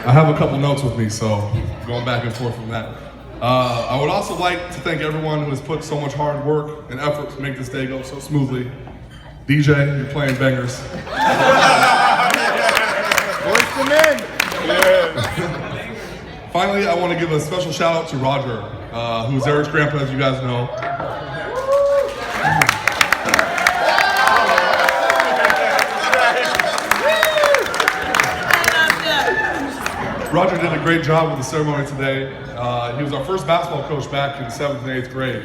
I have a couple notes with me, so going back and forth from that. I would also like to thank everyone who has put so much hard work and effort to make this day go so smoothly. DJ, you're playing bangers. Voice them in. Finally, I want to give a special shout out to Roger, who's Eric's grandpa, as you guys know. Roger did a great job with the ceremony today. He was our first basketball coach back in 7th and 8th grade.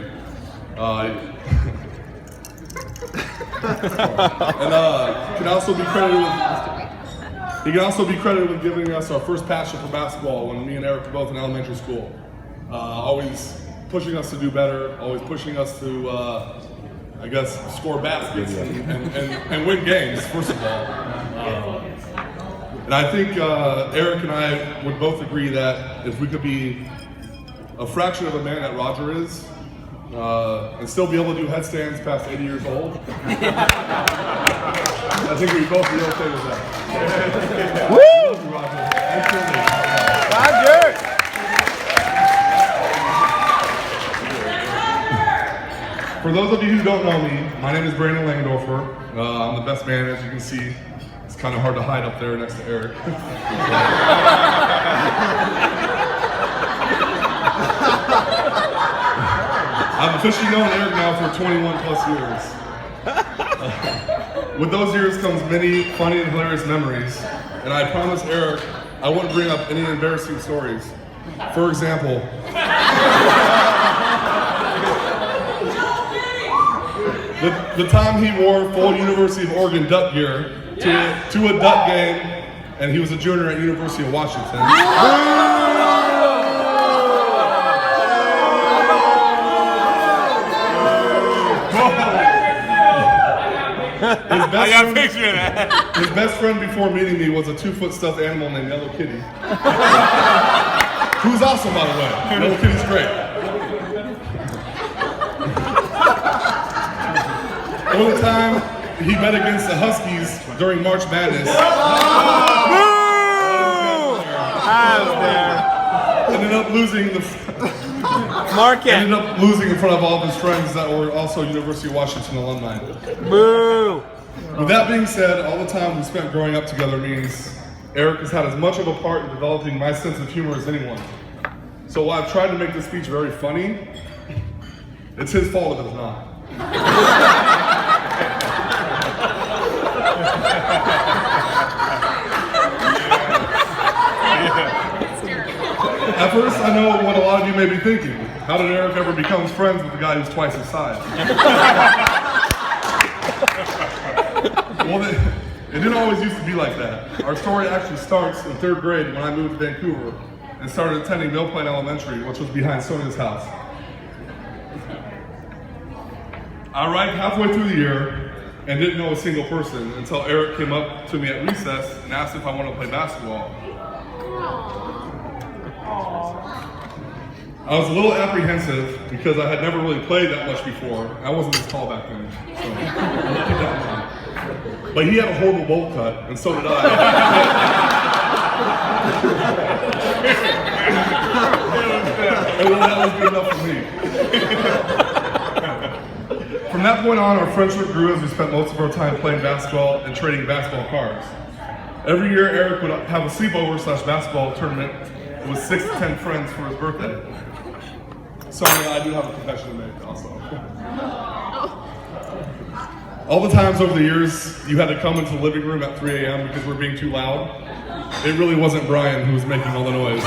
He can also be credited with giving us our first passion for basketball when me and Erik were both in elementary school. Always pushing us to do better, always pushing us to, I guess, score baskets and win games, first of all. And I think Erik and I would both agree that if we could be a fraction of the man that Roger is, and still be able to do headstands past 80 years old, I think we'd both be okay with that. Woo! Roger. Roger! For those of you who don't know me, my name is Brandon Langendorfer. I'm the best man, as you can see. It's kind of hard to hide up there next to Erik. I've officially known Erik now for 21 plus years. With those years comes many funny and hilarious memories, and I promised Erik I wouldn't bring up any embarrassing stories. For example, the time he wore full University of Oregon duck gear to a duck game, and he was a junior at University of Washington. I got a picture of that. His best friend before meeting me was a 2-foot stuffed animal named Yellow Kitty. Who's awesome, by the way. Yellow Kitty's great. All the time he bet against the Huskies during March Madness. Ended up losing in front of all of his friends that were also University of Washington alumni. Boo! With that being said, all the time we spent growing up together means Erik has had as much of a part in developing my sense of humor as anyone. So while I've tried to make this speech very funny, it's his fault if it's not. At first, I know what a lot of you may be thinking. How did Erik ever become friends with the guy who's twice his size? Well, it didn't always used to be like that. Our story actually starts in 3rd grade when I moved to Vancouver and started attending Mill Plain Elementary, which was behind Sonia's house. I arrived halfway through the year and didn't know a single person until Erik came up to me at recess and asked if I wanted to play basketball. I was a little apprehensive because I had never really played that much before. I wasn't as tall back then, so keep that in mind. But he had a horrible bowl cut, and so did I. And well, that was good enough for me. From that point on, our friendship grew as we spent most of our time playing basketball and trading basketball cards. Every year, Erik would have a sleepover/basketball tournament with 6 to 10 friends for his birthday. Sorry, I do have a confession to make also. All the times over the years you had to come into the living room at 3 a.m. because we're being too loud, it really wasn't Brian who was making all the noise.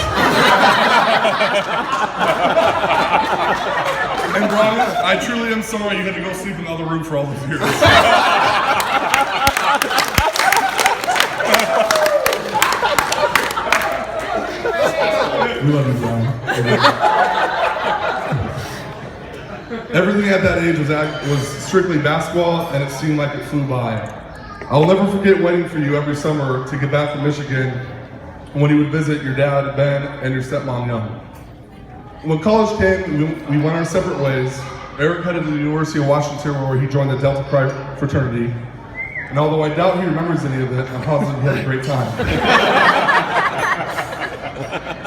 And Brian, I truly am sorry you had to go sleep in the other room for all these years. We love you, Brian. Everything at that age was strictly basketball, and it seemed like it flew by. I'll never forget waiting for you every summer to get back from Michigan when you would visit your dad, Ben, and your stepmom, Young. When college came, we went our separate ways. Erik headed to the University of Washington where he joined the Delta Chi fraternity. And although I doubt he remembers any of it, I'm positive he had a great time.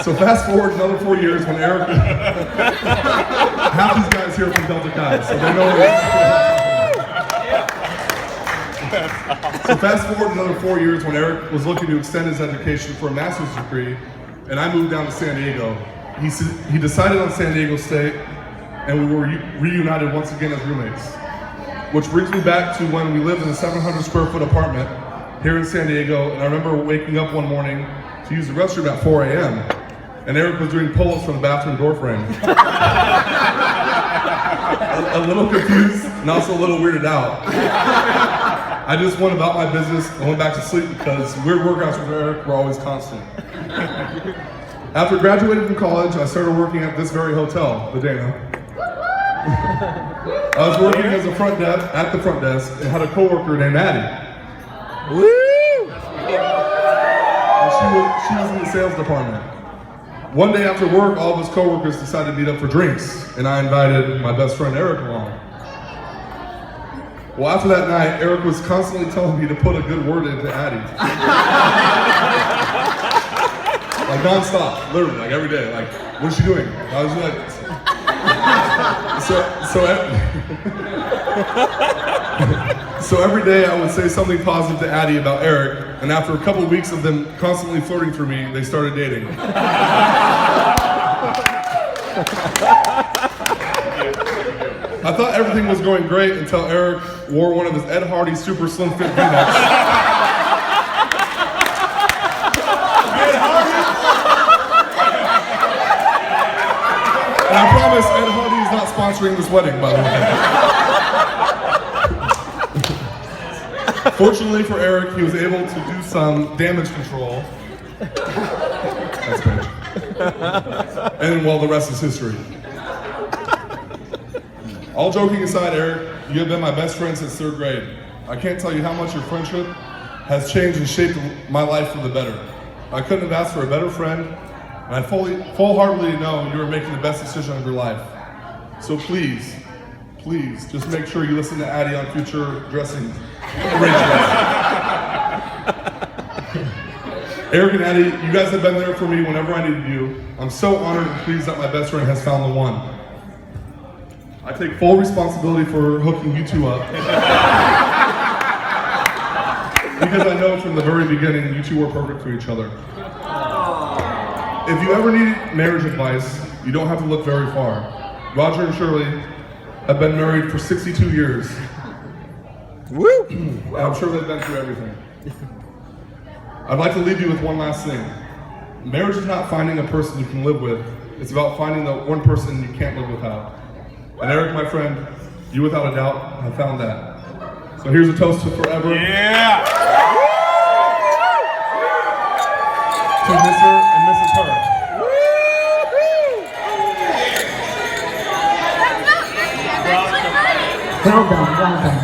So fast forward another 4 years when Erik, half these guys here are from Delta Chi, so they know. So fast forward another 4 years when Erik was looking to extend his education for a master's degree, and I moved down to San Diego. He decided on San Diego State, and we were reunited once again as roommates. Which brings me back to when we lived in a 700 square foot apartment here in San Diego, and I remember waking up one morning to use the restroom at 4 a.m. and Erik was doing pull-ups from the bathroom door frame. a little confused and also a little weirded out. I just went about my business and went back to sleep because weird workouts with Erik were always constant. After graduating from college, I started working at this very hotel, the Dana. I was working as a at the front desk and had a coworker named Addie. Woo! And she was in the sales department. One day after work, all of his coworkers decided to meet up for drinks, and I invited my best friend Erik along. Well, after that night, Erik was constantly telling me to put a good word into Addie. Like non-stop, literally, like every day. Like, what's she doing? I was like, so every day I would say something positive to Addie about Erik, and after a couple of weeks of them constantly flirting for me, they started dating. I thought everything was going great until Erik wore one of his Ed Hardy super slim fit V-necks. And I promise Ed Hardy is not sponsoring this wedding, by the way. Fortunately for Erik, he was able to do some damage control. That's good. And well, the rest is history. All joking aside, Erik, you have been my best friend since 3rd grade. I can't tell you how much your friendship has changed and shaped my life for the better. I couldn't have asked for a better friend, and I full-heartedly know you are making the best decision of your life. So please, just make sure you listen to Addie on future dressing arrangements. Erik and Addie, you guys have been there for me whenever I needed you. I'm so honored and pleased that my best friend has found the one. I take full responsibility for hooking you two up. Because I know from the very beginning you two were perfect for each other. If you ever need marriage advice, you don't have to look very far. Roger and Shirley have been married for 62 years. Woo! And I'm sure they've been through everything. I'd like to leave you with one last thing. Marriage is not finding a person you can live with. It's about finding the one person you can't live without. And Erik, my friend, you without a doubt have found that. So here's a toast to forever. Yeah! To Mr. and Mrs. Hur. Well done, well done.